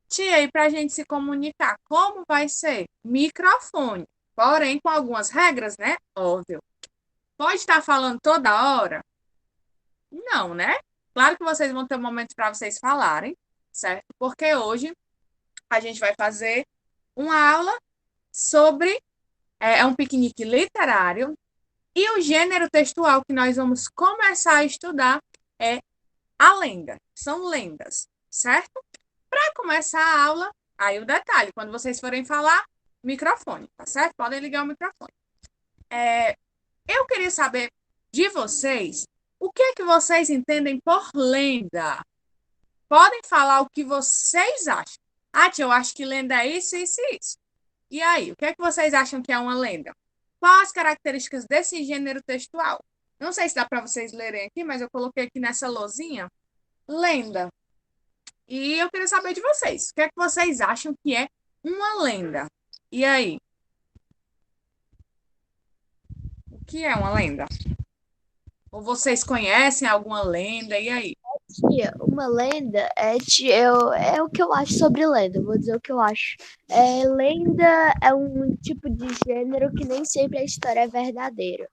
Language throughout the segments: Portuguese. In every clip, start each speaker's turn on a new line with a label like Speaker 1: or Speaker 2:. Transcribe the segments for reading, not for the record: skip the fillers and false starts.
Speaker 1: Tia, e para a gente se comunicar, como vai ser? Microfone. Porém, com algumas regras, né? Óbvio. Pode estar falando toda hora? Não, né? Claro que vocês vão ter momentos para vocês falarem, certo? Porque hoje a gente vai fazer uma aula sobre um piquenique literário e o gênero textual que nós vamos começar a estudar é a lenda. São lendas, certo? Para começar a aula, aí o detalhe, quando vocês forem falar, microfone, tá certo? Podem ligar o microfone. Eu queria saber de vocês, o que é que vocês entendem por lenda? Podem falar o que vocês acham. Ah, tia, eu acho que lenda é isso, isso e isso. E aí, o que é que vocês acham que é uma lenda? Quais as características desse gênero textual? Não sei se dá para vocês lerem aqui, mas eu coloquei aqui nessa lousinha, lenda. E eu queria saber de vocês. O que é que vocês acham que é uma lenda? E aí, o que é uma lenda? Ou vocês conhecem alguma lenda? E aí?
Speaker 2: Tia, uma lenda é o que eu acho sobre lenda, vou dizer o que eu acho. Lenda é um tipo de gênero que nem sempre a história é verdadeira.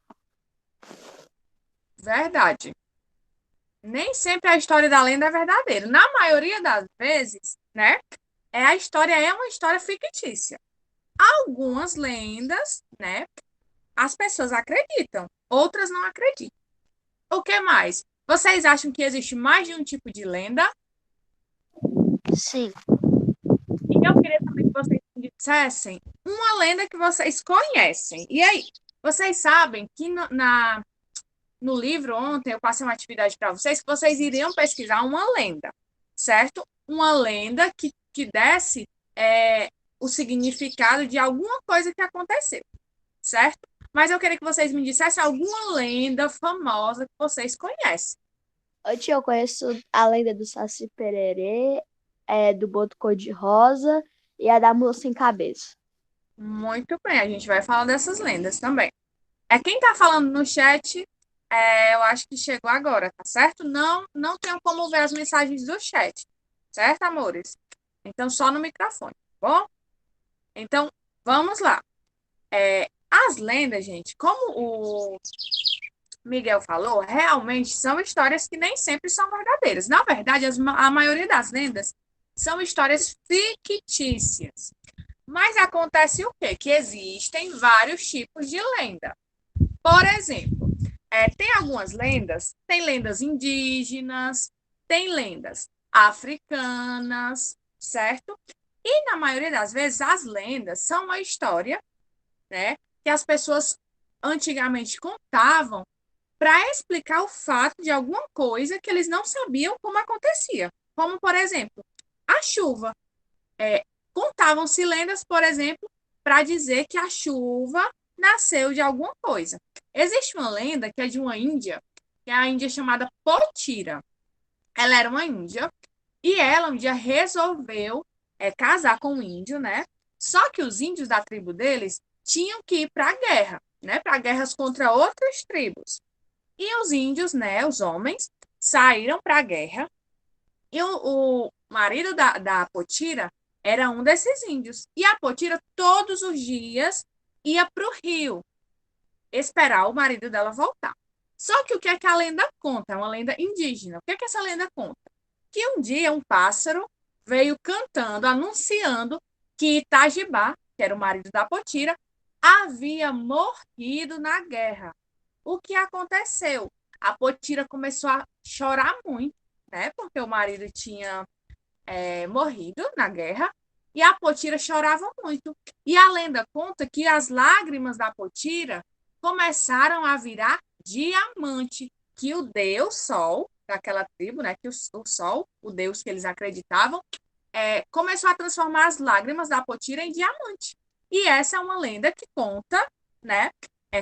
Speaker 1: Verdade. Nem sempre a história da lenda é verdadeira. Na maioria das vezes, né? A história é uma história fictícia. Algumas lendas, né? As pessoas acreditam, outras não acreditam. O que mais? Vocês acham que existe mais de um tipo de lenda?
Speaker 2: Sim.
Speaker 1: E eu queria também que vocês me dissessem uma lenda que vocês conhecem. E aí, vocês sabem que no livro ontem eu passei uma atividade para vocês que vocês iriam pesquisar uma lenda, certo? Uma lenda que desse o significado de alguma coisa que aconteceu, certo? Mas eu queria que vocês me dissessem alguma lenda famosa que vocês conhecem.
Speaker 2: Ô, tia, eu conheço a lenda do Saci Pererê, do Boto Cor-de-Rosa e a da Mula Sem Cabeça.
Speaker 1: Muito bem, a gente vai falar dessas lendas também. Quem está falando no chat, eu acho que chegou agora, tá certo? Não tenho como ver as mensagens do chat, certo, amores? Então, só no microfone, tá bom? Então, vamos lá. As lendas, gente, como o Miguel falou, realmente são histórias que nem sempre são verdadeiras. Na verdade, a maioria das lendas são histórias fictícias. Mas acontece o quê? Que existem vários tipos de lenda. Por exemplo, tem algumas lendas, tem lendas indígenas, tem lendas africanas, certo? E na maioria das vezes as lendas são uma história, né, que as pessoas antigamente contavam para explicar o fato de alguma coisa que eles não sabiam como acontecia. Como, por exemplo, a chuva. Contavam-se lendas, por exemplo, para dizer que a chuva nasceu de alguma coisa. Existe uma lenda que é de uma índia, que é a índia chamada Potira. Ela era uma índia e ela um dia resolveu casar com um índio, né? Só que os índios da tribo deles tinham que ir para a guerra, né? Para guerras contra outras tribos. E os índios, né? Os homens saíram para a guerra e o marido da Potira era um desses índios. E a Potira, todos os dias, ia para o rio esperar o marido dela voltar. Só que o que é que a lenda conta? É uma lenda indígena. O que é que essa lenda conta? Que um dia um pássaro veio cantando, anunciando que Itajibá, que era o marido da Potira, havia morrido na guerra. O que aconteceu? A Potira começou a chorar muito, né? Porque o marido tinha morrido na guerra e a Potira chorava muito. E a lenda conta que as lágrimas da Potira começaram a virar diamante, que o deus Sol daquela tribo, né, que o Sol, o deus que eles acreditavam, começou a transformar as lágrimas da Potira em diamante. E essa é uma lenda que conta, né,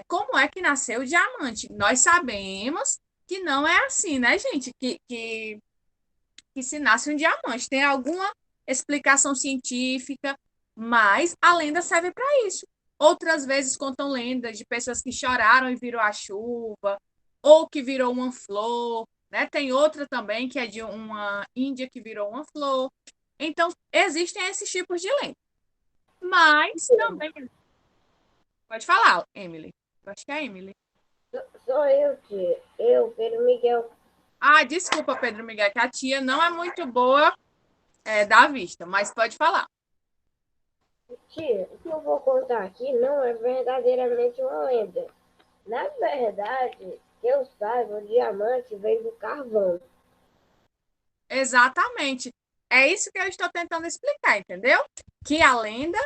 Speaker 1: como é que nasceu o diamante. Nós sabemos que não é assim, né, gente, que se nasce um diamante. Tem alguma explicação científica, mas a lenda serve para isso. Outras vezes contam lendas de pessoas que choraram e virou a chuva, ou que virou uma flor, né? Tem outra também que é de uma índia que virou uma flor. Então, existem esses tipos de lenda. Mas também. Pode falar, Emily. Eu acho que é a Emily.
Speaker 3: Sou eu, tia. Eu, Pedro Miguel.
Speaker 1: Ah, desculpa, Pedro Miguel, que a tia não é muito boa da vista, mas pode falar.
Speaker 3: Tia, o que eu vou contar aqui não é verdadeiramente uma lenda. Na verdade, que eu saiba, o diamante vem do carvão.
Speaker 1: Exatamente. É isso que eu estou tentando explicar, entendeu? Que a lenda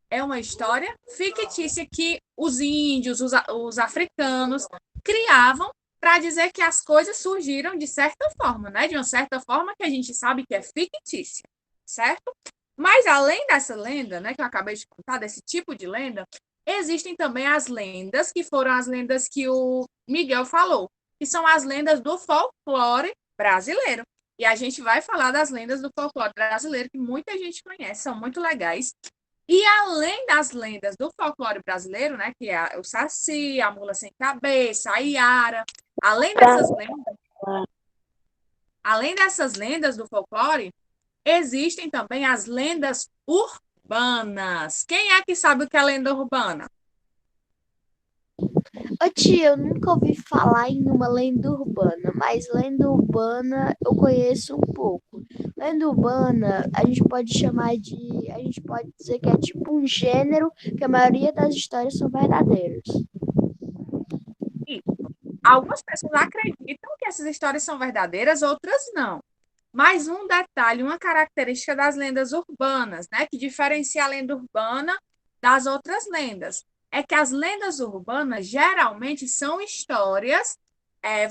Speaker 1: é uma história fictícia que os índios, os africanos criavam para dizer que as coisas surgiram de certa forma, né? De uma certa forma que a gente sabe que é fictícia, certo? Mas além dessa lenda, né, que eu acabei de contar, desse tipo de lenda, existem também as lendas, que foram as lendas que o Miguel falou, que são as lendas do folclore brasileiro. E a gente vai falar das lendas do folclore brasileiro, que muita gente conhece, são muito legais. E além das lendas do folclore brasileiro, né, que é o Saci, a Mula Sem Cabeça, a Iara, além dessas lendas do folclore, existem também as lendas urbanas. Quem é que sabe o que é lenda urbana?
Speaker 2: Ô tia, eu nunca ouvi falar em uma lenda urbana, mas lenda urbana eu conheço um pouco. Lenda urbana, a gente pode chamar de. A gente pode dizer que é tipo um gênero que a maioria das histórias são verdadeiras.
Speaker 1: Isso. Algumas pessoas acreditam que essas histórias são verdadeiras, outras não. Mas um detalhe, uma característica das lendas urbanas, né, que diferencia a lenda urbana das outras lendas, é que as lendas urbanas geralmente são histórias,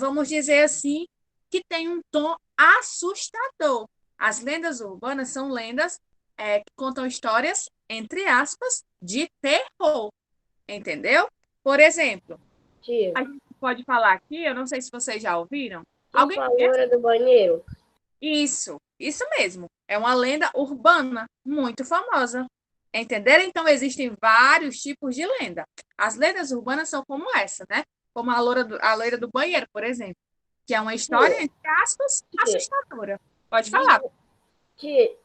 Speaker 1: vamos dizer assim, que têm um tom assustador. As lendas urbanas são lendas que contam histórias, entre aspas, de terror, entendeu? Por exemplo,
Speaker 3: Tia,
Speaker 1: a gente pode falar aqui, eu não sei se vocês já ouviram.
Speaker 3: tipo
Speaker 1: Alguém
Speaker 3: a
Speaker 1: conhece?
Speaker 3: loura do banheiro.
Speaker 1: Isso mesmo. É uma lenda urbana muito famosa. Entenderam? Então, existem vários tipos de lenda. As lendas urbanas são como essa, né? Como a loira do banheiro, por exemplo, que é uma história,
Speaker 3: Tia,
Speaker 1: entre aspas,
Speaker 3: tia,
Speaker 1: assustadora. Pode falar.
Speaker 3: diz- tia,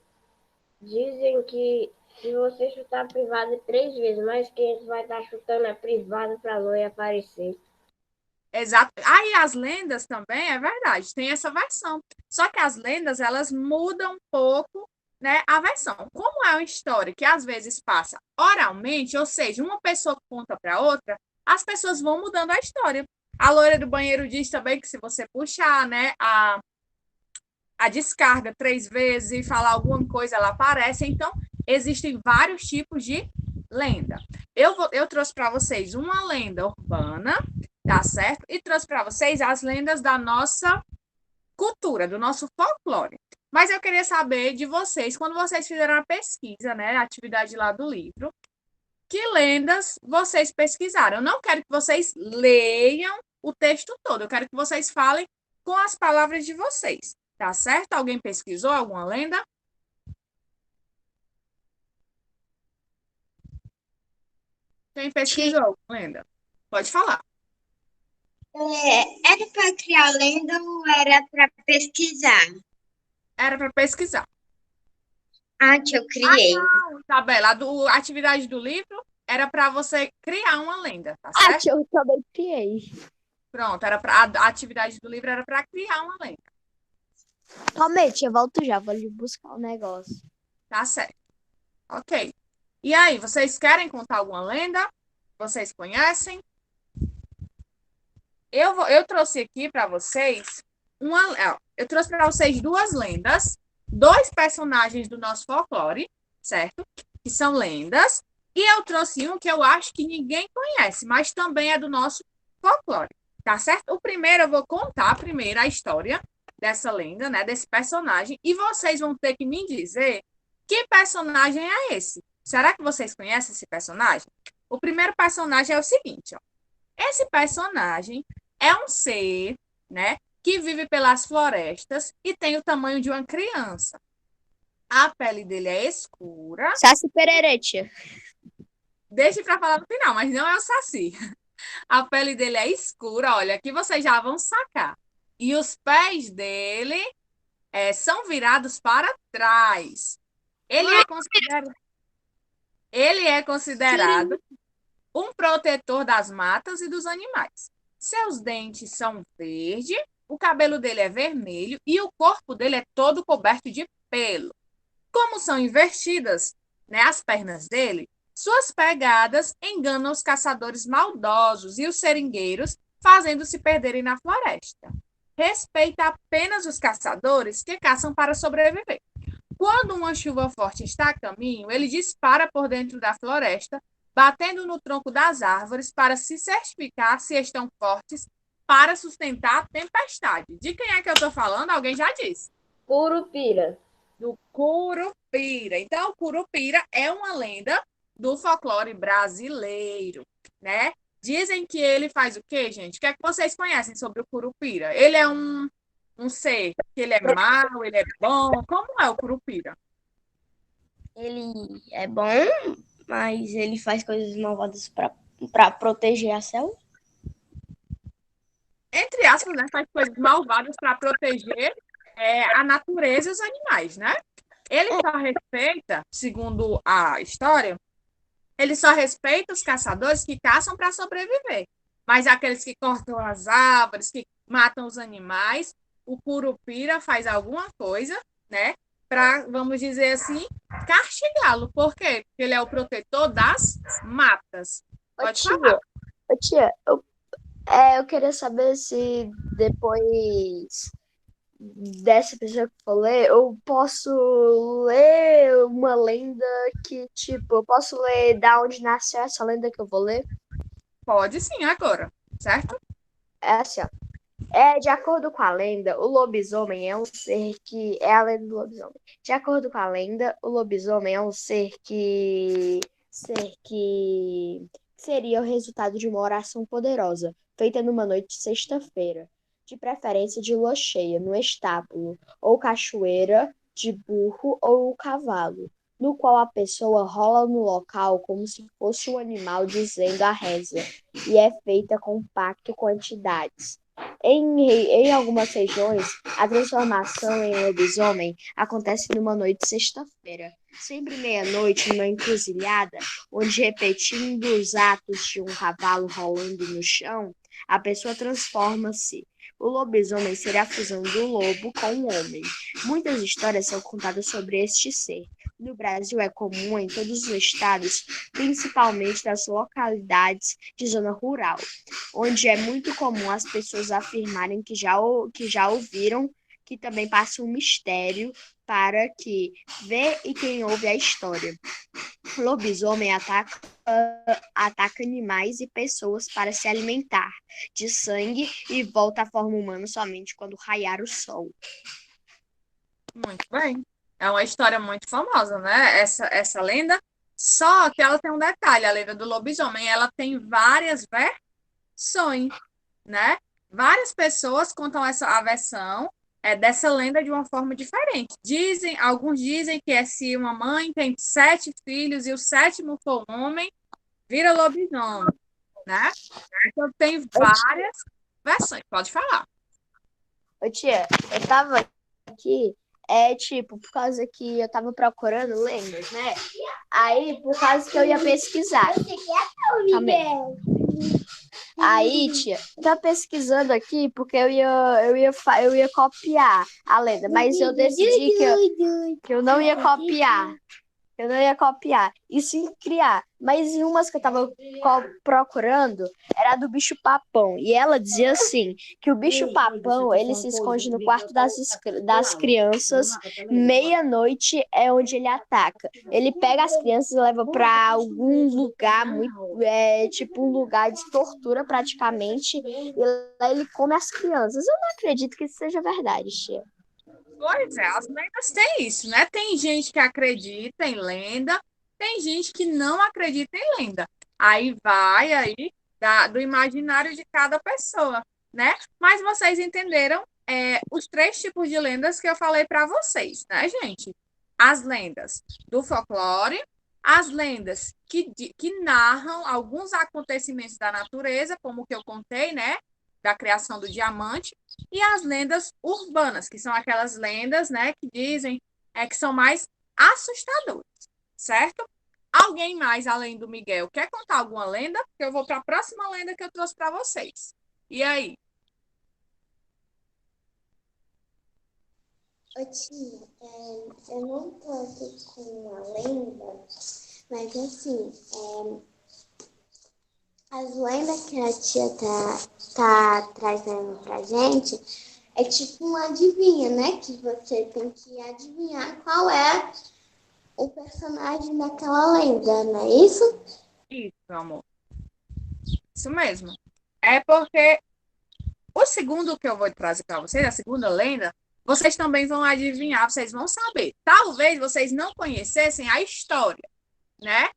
Speaker 3: dizem que se você chutar a privada 3 vezes, mais 500 vai estar chutando a privada para a loira aparecer.
Speaker 1: Exato. Aí as lendas também, é verdade, tem essa versão. Só que as lendas, elas mudam um pouco, né, a versão. Como é uma história que às vezes passa oralmente, ou seja, uma pessoa conta para outra, as pessoas vão mudando a história. A loira do banheiro diz também que se você puxar, né, a descarga 3 vezes e falar alguma coisa, ela aparece. Então, existem vários tipos de lenda. Eu trouxe para vocês uma lenda urbana, tá certo? E trouxe para vocês as lendas da nossa cultura, do nosso folclore. Mas eu queria saber de vocês, quando vocês fizeram a pesquisa, né, a atividade lá do livro, que lendas vocês pesquisaram? Eu não quero que vocês leiam o texto todo, eu quero que vocês falem com as palavras de vocês, tá certo? Alguém pesquisou alguma lenda? Quem pesquisou alguma lenda? Pode falar.
Speaker 4: Era para criar lenda ou era para pesquisar?
Speaker 1: Era para pesquisar.
Speaker 4: Ah, que eu criei.
Speaker 1: Isabela, a atividade do livro era para você criar uma lenda, tá
Speaker 2: Ah,
Speaker 1: certo?
Speaker 2: tia, eu também criei.
Speaker 1: Pronto, a atividade do livro era para criar uma lenda,
Speaker 2: Calmete, eu volto já, vou ali buscar o negócio.
Speaker 1: tá certo? Ok. E aí, vocês querem contar alguma lenda? Vocês conhecem? Eu trouxe aqui para vocês eu trouxe para vocês duas lendas, dois personagens do nosso folclore, certo? Que são lendas. E eu trouxe um que eu acho que ninguém conhece, mas também é do nosso folclore, tá certo? O primeiro eu vou contar primeiro a história dessa lenda, né, desse personagem, e vocês vão ter que me dizer que personagem é esse. Será que vocês conhecem esse personagem? O primeiro personagem é o seguinte, ó. Esse personagem é um ser, né, que vive pelas florestas e tem o tamanho de uma criança. A pele dele é escura.
Speaker 2: Saci Pererê, tia.
Speaker 1: Deixe para falar no final, mas não é o Saci. A pele dele é escura, olha, aqui vocês já vão sacar. E os pés dele são virados para trás. Ele é considerado, ele é considerado um protetor das matas e dos animais. Seus dentes são verdes, o cabelo dele é vermelho e o corpo dele é todo coberto de pelo. Como são invertidas, né, as pernas dele, suas pegadas enganam os caçadores maldosos e os seringueiros, fazendo-se perderem na floresta. Respeita apenas os caçadores que caçam para sobreviver. Quando uma chuva forte está a caminho, ele dispara por dentro da floresta, batendo no tronco das árvores para se certificar se estão fortes para sustentar a tempestade. De quem é que eu estou falando? Alguém já disse.
Speaker 3: Curupira.
Speaker 1: Do Curupira. Então, o Curupira é uma lenda do folclore brasileiro, né? Dizem que ele faz o quê, gente? O que é que vocês conhecem sobre o Curupira? Ele é um ser que ele é mau, ele é bom. Como é o Curupira?
Speaker 2: Ele é bom, mas ele faz coisas malvadas para proteger a selva.
Speaker 1: Entre aspas, né? Faz coisas malvadas para proteger a natureza e os animais, né? Ele só respeita, segundo a história, ele só respeita os caçadores que caçam para sobreviver. Mas aqueles que cortam as árvores, que matam os animais, o Curupira faz alguma coisa, né? Para, vamos dizer assim, castigá-lo. Por quê? Porque ele é o protetor das matas. Pode falar.
Speaker 2: Ô tia, eu queria saber se depois dessa pessoa que eu vou ler, eu posso ler uma lenda que, tipo, eu posso ler da onde nasceu essa lenda que eu vou ler?
Speaker 1: Pode sim, agora. Certo?
Speaker 2: É assim, ó. De acordo com a lenda, o lobisomem é um ser que. É a lenda do lobisomem. De acordo com a lenda, o lobisomem é um ser que. Ser que seria o resultado de uma oração poderosa, feita numa noite de sexta-feira, de preferência de lua cheia, no estábulo, ou cachoeira de burro ou cavalo, no qual a pessoa rola no local como se fosse um animal dizendo a reza, e é feita com pacto com entidades. Em algumas regiões, a transformação em lobisomem acontece numa noite de sexta-feira, sempre meia-noite, numa encruzilhada, onde, repetindo os atos de um cavalo rolando no chão, a pessoa transforma-se. O lobisomem seria a fusão do lobo com o homem. Muitas histórias são contadas sobre este ser. No Brasil é comum em todos os estados, principalmente nas localidades de zona rural, onde é muito comum as pessoas afirmarem que já ouviram, que também passa um mistério para que vê e quem ouve a história. O lobisomem ataca animais e pessoas para se alimentar de sangue e volta à forma humana somente quando raiar o sol.
Speaker 1: Muito bem. É uma história muito famosa, né? Essa lenda. Só que ela tem um detalhe, a lenda do lobisomem, ela tem várias versões, né? Várias pessoas contam a versão dessa lenda de uma forma diferente. Alguns dizem que é se uma mãe tem 7 filhos e o sétimo for um homem, vira lobisomem, né? Então tem várias versões. Pode falar.
Speaker 2: Ô tia, eu tava aqui, tipo, por causa que eu tava procurando lendas, né? Aí, por causa que eu ia pesquisar. Calma aí, tia, eu tava pesquisando aqui porque eu ia copiar a lenda, mas eu decidi que eu não ia copiar. Eu não ia copiar, e sim criar. Mas em umas que eu tava procurando, era do bicho-papão. E ela dizia assim, que o bicho-papão, ele se esconde no quarto das crianças, meia-noite é onde ele ataca. Ele pega as crianças e leva para algum lugar, tipo um lugar de tortura praticamente, e lá ele come as crianças. Eu não acredito que isso seja verdade, tia.
Speaker 1: Pois é, as lendas têm isso, né? Tem gente que acredita em lenda, tem gente que não acredita em lenda. Aí vai aí do imaginário de cada pessoa, né? Mas vocês entenderam os 3 tipos de lendas que eu falei para vocês, né, gente? As lendas do folclore, as lendas que narram alguns acontecimentos da natureza, como o que eu contei, né? Da criação do diamante, e as lendas urbanas, que são aquelas lendas, né, que dizem que são mais assustadoras, certo? Alguém mais, além do Miguel, quer contar alguma lenda? Porque eu vou para a próxima lenda que eu trouxe para vocês. E aí?
Speaker 5: Ô tia, eu não tô aqui com uma lenda, mas assim, as lendas que a tia tá trazendo pra gente é tipo um adivinha, né? Que você tem que adivinhar qual é o personagem daquela lenda, não é isso?
Speaker 1: Isso, meu amor. Isso mesmo. É porque o segundo que eu vou trazer para vocês, a segunda lenda, vocês também vão adivinhar, vocês vão saber. Talvez vocês não conhecessem a história, né?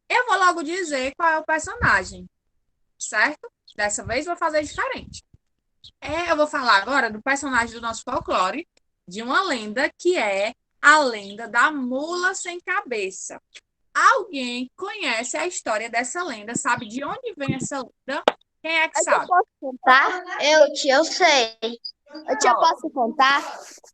Speaker 1: Eu vou logo dizer qual é o personagem, certo? Dessa vez vou fazer diferente. Eu vou falar agora do personagem do nosso folclore, de uma lenda que é a lenda da mula sem cabeça. Alguém conhece a história dessa lenda? Sabe de onde vem essa lenda? Quem é que
Speaker 2: Eu
Speaker 1: sabe?
Speaker 2: posso contar?
Speaker 3: Tia, eu sei.
Speaker 2: Eu tia, posso contar?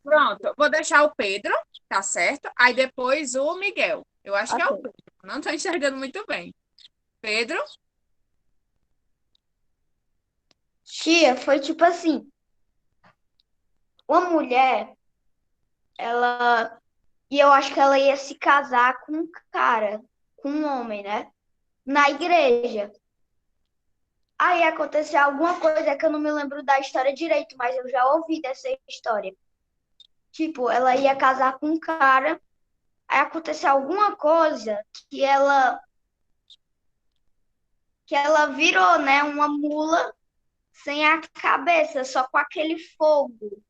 Speaker 1: Pronto, vou deixar o Pedro, tá certo? Aí depois o Miguel. Eu acho que é o
Speaker 2: Ok.
Speaker 1: Pedro. Não estou enxergando muito bem. Pedro?
Speaker 3: Tia, foi tipo assim, uma mulher, ela, e eu acho que ela ia se casar com um cara, com um homem, né? Na igreja. Aí aconteceu alguma coisa que eu não me lembro da história direito, mas eu já ouvi dessa história. Tipo, ela ia casar com um cara, aí aconteceu alguma coisa que ela virou, né, uma mula sem a cabeça, só com aquele fogo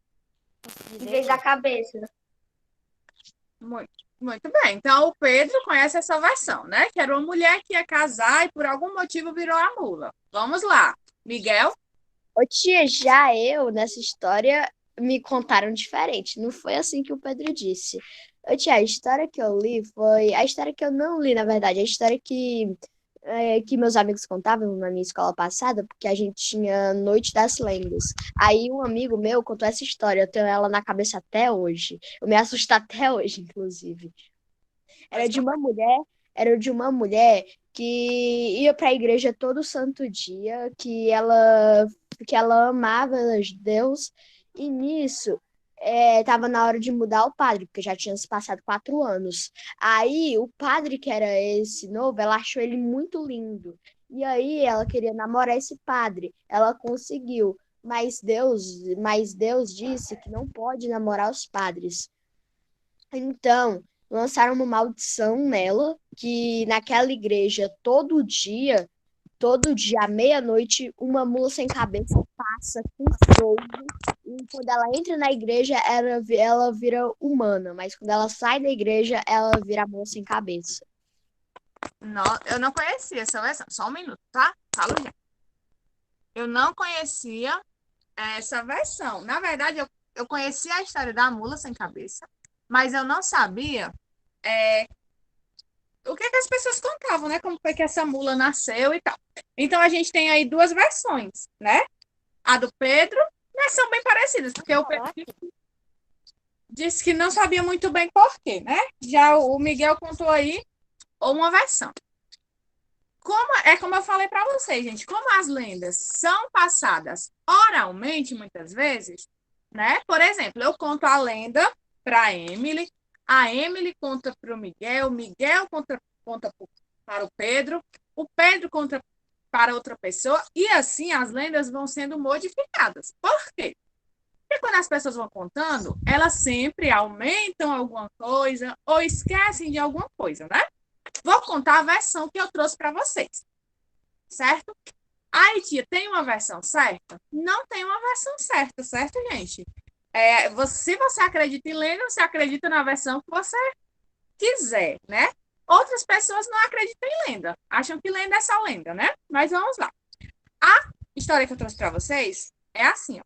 Speaker 3: em vez da cabeça.
Speaker 1: Muito, muito bem. Então o Pedro conhece essa versão, né? Que era uma mulher que ia casar e por algum motivo virou a mula. Vamos lá. Miguel?
Speaker 2: Ô tia, já eu, nessa história, me contaram diferente. Não foi assim que o Pedro disse. Ô tia, a história que eu li foi... A história que eu não li, na verdade. A história que meus amigos contavam na minha escola passada, porque a gente tinha Noite das Lendas. Aí um amigo meu contou essa história. Eu tenho ela na cabeça até hoje. Eu me assusto até hoje, inclusive. Era de uma mulher, era de uma mulher que ia para a igreja todo santo dia, que ela amava Deus, e nisso tava na hora de mudar o padre, porque já tinha se passado 4 anos. Aí o padre, que era esse novo, ela achou ele muito lindo. E aí ela queria namorar esse padre. Ela conseguiu, mas Deus disse que não pode namorar os padres. Então, lançaram uma maldição nela, que naquela igreja, todo dia, à meia-noite, uma mula sem cabeça passa com fogo. E quando ela entra na igreja, ela vira humana, mas quando ela sai da igreja, ela vira mula sem cabeça.
Speaker 1: Não, eu não conhecia essa versão. Só um minuto, tá? Falo já. Eu não conhecia essa versão. Na verdade, eu conhecia a história da mula sem cabeça, mas eu não sabia o que as pessoas contavam, né? Como foi que essa mula nasceu e tal. Então, a gente tem aí duas versões, né? A do Pedro, mas são bem parecidas, porque o Pedro disse que não sabia muito bem por quê, né? Já o Miguel contou aí uma versão. Como eu falei para vocês, gente, como as lendas são passadas oralmente, muitas vezes, né? Por exemplo, eu conto a lenda para a Emily conta para o Miguel conta para o Pedro conta para outra pessoa, e assim as lendas vão sendo modificadas. Por quê? Porque quando as pessoas vão contando, elas sempre aumentam alguma coisa ou esquecem de alguma coisa, né? Vou contar a versão que eu trouxe para vocês, certo? Aí, tia, tem uma versão certa? Não tem uma versão certa, certo, gente? Se você acredita em lenda, você acredita na versão que você quiser, né? Outras pessoas não acreditam em lenda, acham que lenda é só lenda, né? Mas vamos lá. A história que eu trouxe para vocês é assim, ó.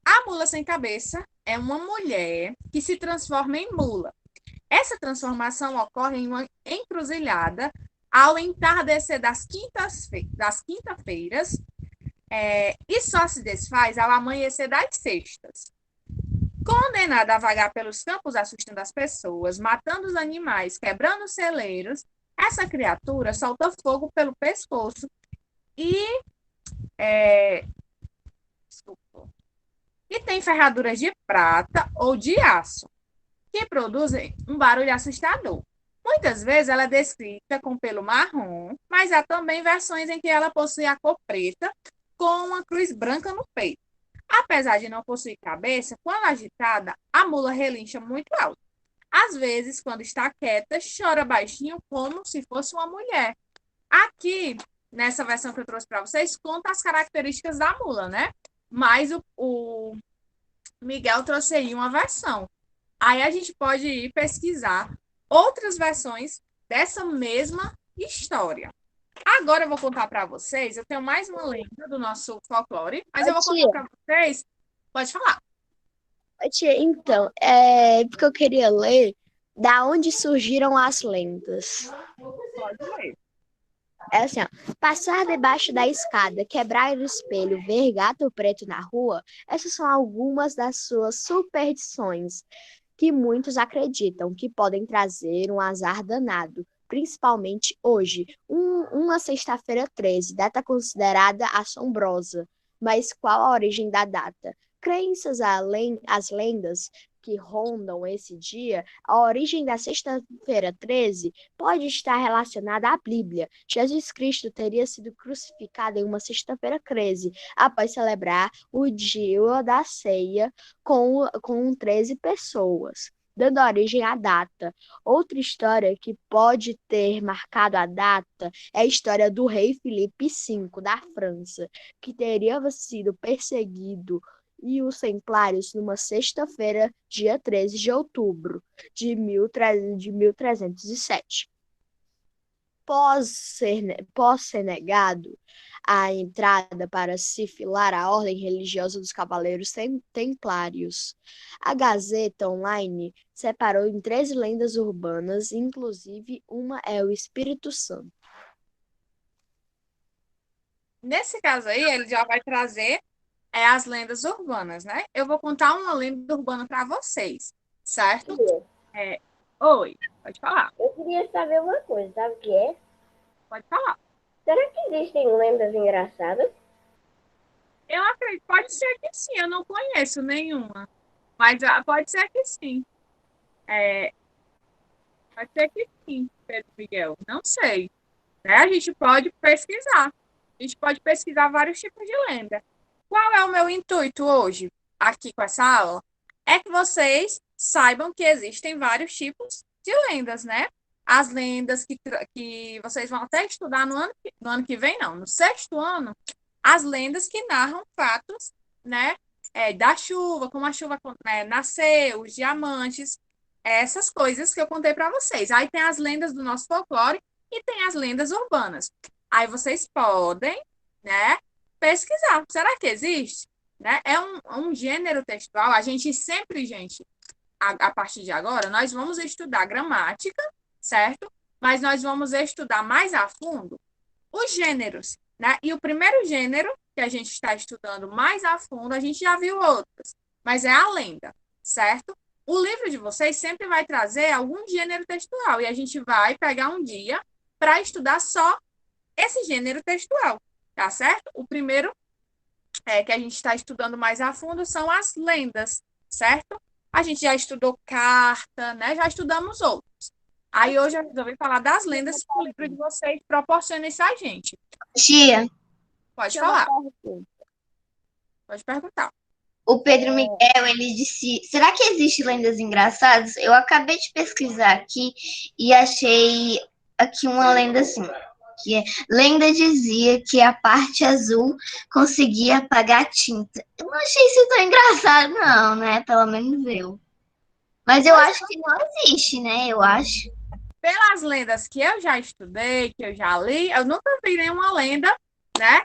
Speaker 1: A mula sem cabeça é uma mulher que se transforma em mula. Essa transformação ocorre em uma encruzilhada ao entardecer das quinta-feiras e só se desfaz ao amanhecer das sextas. Condenada a vagar pelos campos assustando as pessoas, matando os animais, quebrando os celeiros, essa criatura solta fogo pelo pescoço e, desculpa, e tem ferraduras de prata ou de aço, que produzem um barulho assustador. Muitas vezes ela é descrita com pelo marrom, mas há também versões em que ela possui a cor preta com uma cruz branca no peito. Apesar de não possuir cabeça, quando agitada, a mula relincha muito alto. Às vezes, quando está quieta, chora baixinho como se fosse uma mulher. Aqui, nessa versão que eu trouxe para vocês, conta as características da mula, né? Mas o Miguel trouxe aí uma versão. Aí a gente pode ir pesquisar outras versões dessa mesma história. Agora eu vou contar para vocês, eu tenho mais uma lenda do nosso folclore, mas eu vou contar
Speaker 2: Tia,
Speaker 1: para vocês. Pode falar.
Speaker 2: tia, então, porque eu queria ler da onde surgiram as lendas.
Speaker 1: Pode ler.
Speaker 2: É assim, ó, passar debaixo da escada, quebrar o espelho, ver gato preto na rua, essas são algumas das suas superstições que muitos acreditam que podem trazer um azar danado, principalmente hoje, uma sexta-feira 13, data considerada assombrosa. Mas qual a origem da data? Crenças além as lendas que rondam esse dia, a origem da sexta-feira 13 pode estar relacionada à Bíblia. Jesus Cristo teria sido crucificado em uma sexta-feira 13, após celebrar o dia da ceia com 13 pessoas, dando origem à data. Outra história que pode ter marcado a data é a história do rei Filipe V da França, que teria sido perseguido e os templários numa sexta-feira, dia 13 de outubro de 1307. Pós ser negado a entrada para se filar à ordem religiosa dos Cavaleiros Templários, a Gazeta Online separou em 13 lendas urbanas, inclusive uma é o Espírito Santo.
Speaker 1: Nesse caso aí, ele já vai trazer as lendas urbanas, né? Eu vou contar uma lenda urbana para vocês, certo? Oi, pode falar,
Speaker 6: Eu queria saber uma coisa, sabe o que é?
Speaker 1: pode falar.
Speaker 6: Será que existem lendas engraçadas?
Speaker 1: Eu acredito, pode ser que sim, eu não conheço nenhuma, mas pode ser que sim. Pode ser que sim, Pedro Miguel, não sei. Né? A gente pode pesquisar. A gente pode pesquisar vários tipos de lenda. Qual é o meu intuito hoje, aqui com essa aula? É que vocês saibam que existem vários tipos de lendas, né? As lendas que vocês vão até estudar no ano que vem, não, no sexto ano, as lendas que narram fatos, né? Da chuva, como a chuva nasceu, os diamantes, essas coisas que eu contei para vocês. Aí tem as lendas do nosso folclore e tem as lendas urbanas. Aí vocês podem, né, pesquisar. Será que existe? Né? É um gênero textual. A gente sempre, gente, a partir de agora, nós vamos estudar gramática, certo? Mas nós vamos estudar mais a fundo os gêneros, né? E o primeiro gênero que a gente está estudando mais a fundo, a gente já viu outros, mas é a lenda, certo? O livro de vocês sempre vai trazer algum gênero textual e a gente vai pegar um dia para estudar só esse gênero textual, tá certo? O primeiro que a gente está estudando mais a fundo são as lendas, certo? A gente já estudou carta, né? Já estudamos outros. Aí hoje eu resolvi falar das lendas que o livro de vocês proporciona isso a gente.
Speaker 3: Tia,
Speaker 1: Pode falar. Pode perguntar.
Speaker 3: o Pedro Miguel, ele disse, será que existe lendas engraçadas? Eu acabei de pesquisar aqui e achei aqui uma lenda assim, que é, lenda dizia que a parte azul conseguia apagar a tinta. Eu não achei isso tão engraçado não, né? Pelo menos eu. Mas eu acho que não existe, né? Eu acho.
Speaker 1: Pelas lendas que eu já estudei, que eu já li, eu nunca vi nenhuma lenda, né?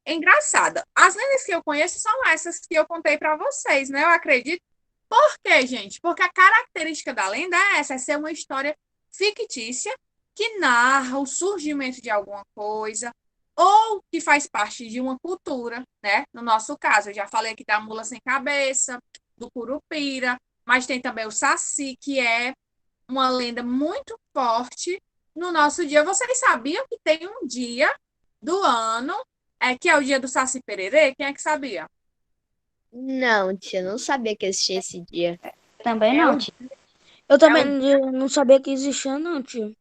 Speaker 1: Engraçada. As lendas que eu conheço são essas que eu contei para vocês, né? Eu acredito. Por quê, gente? Porque a característica da lenda é essa, é ser uma história fictícia que narra o surgimento de alguma coisa ou que faz parte de uma cultura, né? No nosso caso, eu já falei aqui da mula sem cabeça, do Curupira, mas tem também o Saci, que é uma lenda muito forte no nosso dia. Vocês sabiam que tem um dia do ano que é o dia do Saci Pererê? Quem é que sabia?
Speaker 2: Não, tia, não sabia que existia esse dia.
Speaker 3: Também
Speaker 1: É
Speaker 3: não,
Speaker 1: o,
Speaker 3: tia. Eu
Speaker 1: é
Speaker 3: também
Speaker 1: o,
Speaker 3: não sabia que existia, não, tia.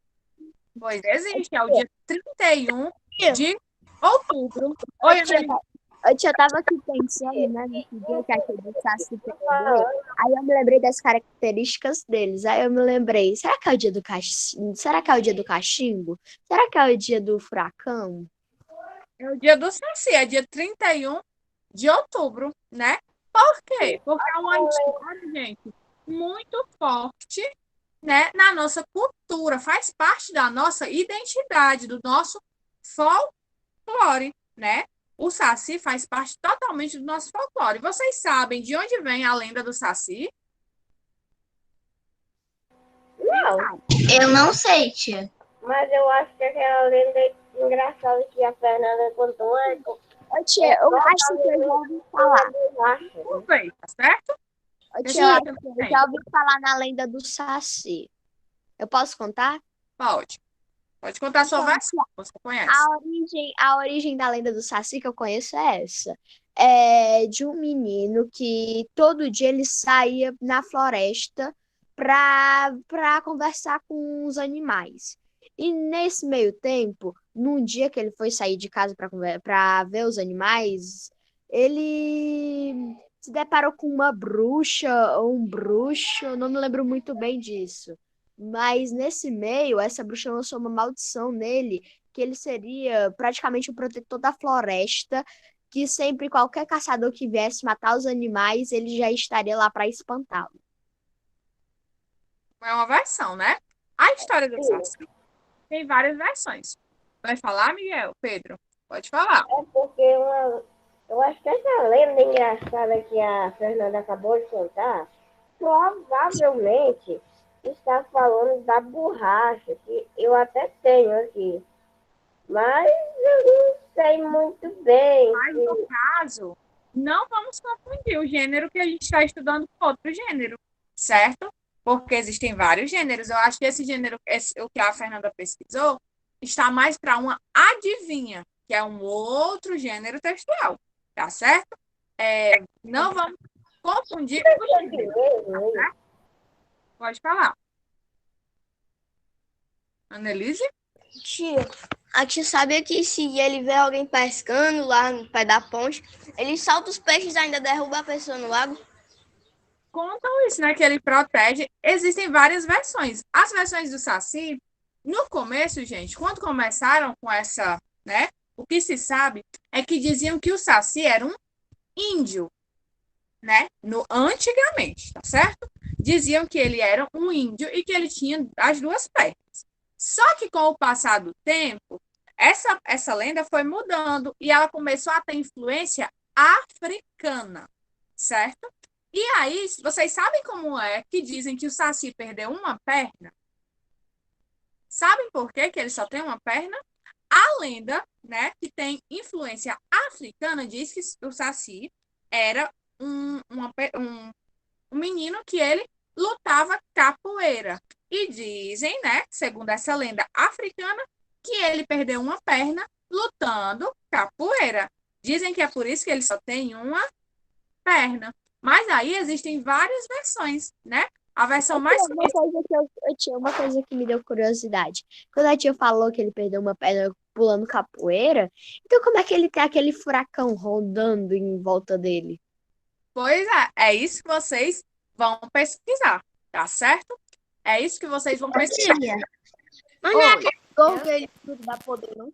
Speaker 1: pois existe, é o dia 31
Speaker 2: Tia,
Speaker 1: de outubro.
Speaker 2: ô,
Speaker 1: Oi,
Speaker 2: tia,
Speaker 1: Annelise.
Speaker 2: eu tava aqui pensando, né, nesse dia que aquele do Saci Pererê.
Speaker 6: Falando,
Speaker 2: Aí eu me lembrei das características deles. Aí eu me lembrei, será que é o dia do será que é o dia do cachimbo? Será que é o dia do furacão?
Speaker 1: É o dia do Saci, é dia 31 de outubro, né? Por quê? Porque é uma história, gente, muito forte, né, na nossa cultura, faz parte da nossa identidade, do nosso folclore, né? O Saci faz parte totalmente do nosso folclore. Vocês sabem de onde vem a lenda do Saci? Quem
Speaker 6: não,
Speaker 1: sabe?
Speaker 5: Eu não sei, tia.
Speaker 6: mas eu acho que aquela lenda engraçada que a Fernanda contou
Speaker 2: Ô, tia, eu acho que eu já ouvi falar.
Speaker 6: bolacha.
Speaker 1: Vamos ver, tá certo?
Speaker 2: Ô, tia, eu
Speaker 1: Tia,
Speaker 2: acho que eu já ouvi falar na lenda do Saci. Eu posso contar?
Speaker 1: pode. Pode contar a sua
Speaker 2: Então,
Speaker 1: versão, você conhece.
Speaker 2: a origem da lenda do Saci que eu conheço é essa. É de um menino que todo dia ele saía na floresta para conversar com os animais. E nesse meio tempo, num dia que ele foi sair de casa para ver os animais, ele se deparou com uma bruxa ou um bruxo, eu não me lembro muito bem disso. Mas nesse meio, essa bruxa lançou uma maldição nele, que ele seria praticamente o protetor da floresta, que sempre qualquer caçador que viesse matar os animais, ele já estaria lá para espantá-lo.
Speaker 1: É uma versão, né? A história do Saci tem várias versões. Vai falar, Miguel? Pedro? Pode falar.
Speaker 6: É porque eu acho que essa lenda engraçada que a Fernanda acabou de contar, provavelmente está falando da borracha, que eu até tenho aqui. Mas eu não sei muito bem
Speaker 1: Mas, no caso, não vamos confundir o gênero que a gente está estudando com outro gênero, certo? Porque existem vários gêneros. Eu acho que esse gênero, o que a Fernanda pesquisou, está mais para uma adivinha, que é um outro gênero textual, tá certo? Não vamos confundir os gêneros. Pode falar. Annelise?
Speaker 3: Tia, a tia sabia que se ele vê alguém pescando lá no pé da ponte, ele salta os peixes e ainda derruba a pessoa no lago?
Speaker 1: Contam isso, né? Que ele protege. Existem várias versões. As versões do Saci, no começo, gente, quando começaram com essa, né? O que se sabe é que diziam que o Saci era um índio, né? Antigamente, tá certo? Diziam que ele era um índio e que ele tinha as duas pernas. Só que com o passar do tempo, essa lenda foi mudando e ela começou a ter influência africana, certo? E aí, vocês sabem como é que dizem que o Saci perdeu uma perna? Sabem por quê que ele só tem uma perna? A lenda, né, que tem influência africana, diz que o Saci era um menino que ele lutava capoeira. E dizem, né, segundo essa lenda africana, que ele perdeu uma perna lutando capoeira. Dizem que é por isso que ele só tem uma perna. Mas aí existem várias versões, né? A versão mais
Speaker 2: Eu tinha uma coisa que me deu curiosidade. Quando a tia falou que ele perdeu uma perna pulando capoeira, então como é que ele tem aquele furacão rodando em volta dele?
Speaker 1: Pois é isso que vocês vão pesquisar, tá certo? É isso que vocês vão pesquisar.
Speaker 5: Tia,
Speaker 1: Oi.
Speaker 2: Gol dele tudo dá poder, não?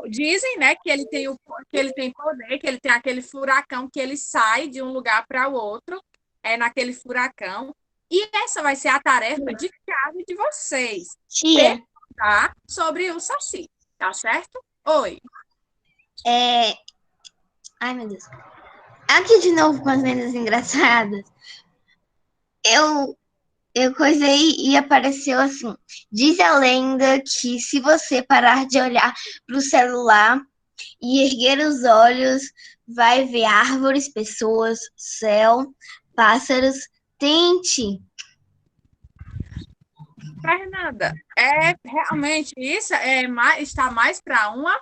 Speaker 1: Dizem, né, que ele tem poder, que ele tem aquele furacão que ele sai de um lugar para o outro, naquele furacão. E essa vai ser a tarefa de casa de vocês,
Speaker 5: tia,
Speaker 1: tá? Sobre o Saci, tá certo? Oi.
Speaker 5: ai meu Deus. Aqui de novo com as lendas engraçadas. Eu, eu coisei e apareceu assim. Diz a lenda que se você parar de olhar pro celular
Speaker 3: e erguer os olhos, vai ver árvores, pessoas, céu, pássaros. Tente.
Speaker 1: Fernanda, realmente isso está mais para uma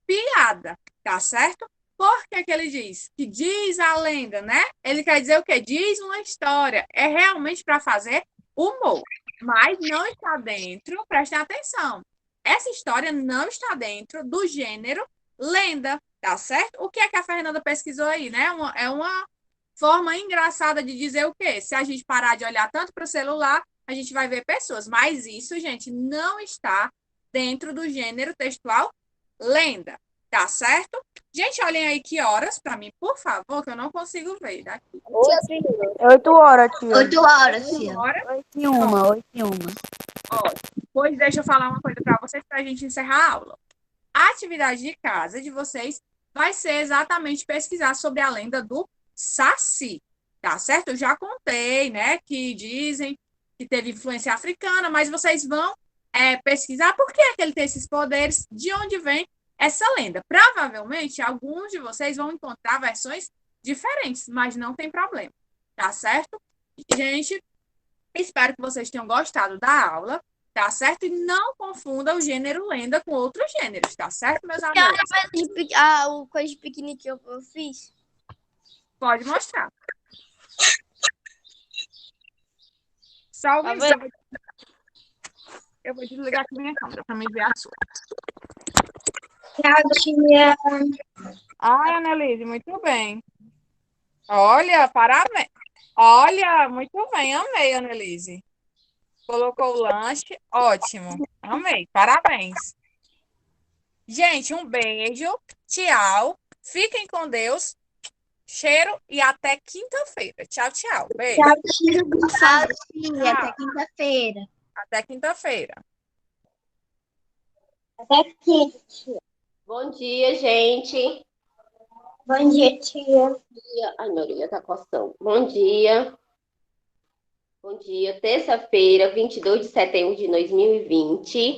Speaker 1: piada, tá certo? Por que que ele diz? Que diz a lenda, né? Ele quer dizer o quê? Diz uma história. É realmente para fazer humor, mas não está dentro, prestem atenção. Essa história não está dentro do gênero lenda, tá certo? O que é que a Fernanda pesquisou aí, né? É uma forma engraçada de dizer o quê? Se a gente parar de olhar tanto para o celular, a gente vai ver pessoas. Mas isso, gente, não está dentro do gênero textual lenda, tá certo? Gente, olhem aí que horas para mim, por favor, que eu não consigo ver daqui.
Speaker 6: 8 horas, tia.
Speaker 3: 8 horas, tia.
Speaker 1: Hora?
Speaker 2: 8h01, 8h01.
Speaker 1: Pois deixa eu falar uma coisa para vocês para a gente encerrar a aula. A atividade de casa de vocês vai ser exatamente pesquisar sobre a lenda do Saci, tá certo? Eu já contei, né, que dizem que teve influência africana, mas vocês vão pesquisar por que é que ele tem esses poderes, de onde vem essa lenda. Provavelmente, alguns de vocês vão encontrar versões diferentes, mas não tem problema, tá certo? Gente, espero que vocês tenham gostado da aula, tá certo? E não confunda o gênero lenda com outros gêneros, tá certo, meus amigos?
Speaker 2: O coisa de piquenique eu fiz.
Speaker 1: Pode mostrar. Salve,
Speaker 2: Tá vendo?
Speaker 1: eu vou desligar aqui minha câmera para me ver a sua.
Speaker 4: Tchau, tia.
Speaker 1: Ai, Annelise, muito bem. Olha, parabéns. Olha, muito bem, amei, Annelise. Colocou o lanche, ótimo. Amei, parabéns. Gente, um beijo, tchau. Fiquem com Deus. Cheiro e até quinta-feira. Tchau, tchau. Beijo.
Speaker 4: Tchau, tia.
Speaker 3: Tia, até quinta-feira.
Speaker 1: Até quinta-feira.
Speaker 4: Até aqui.
Speaker 7: Bom dia, gente.
Speaker 4: Bom dia, tia.
Speaker 7: Ai, minha orelha tá coçando. Bom dia. Bom dia. Terça-feira, 22 de setembro de 2020.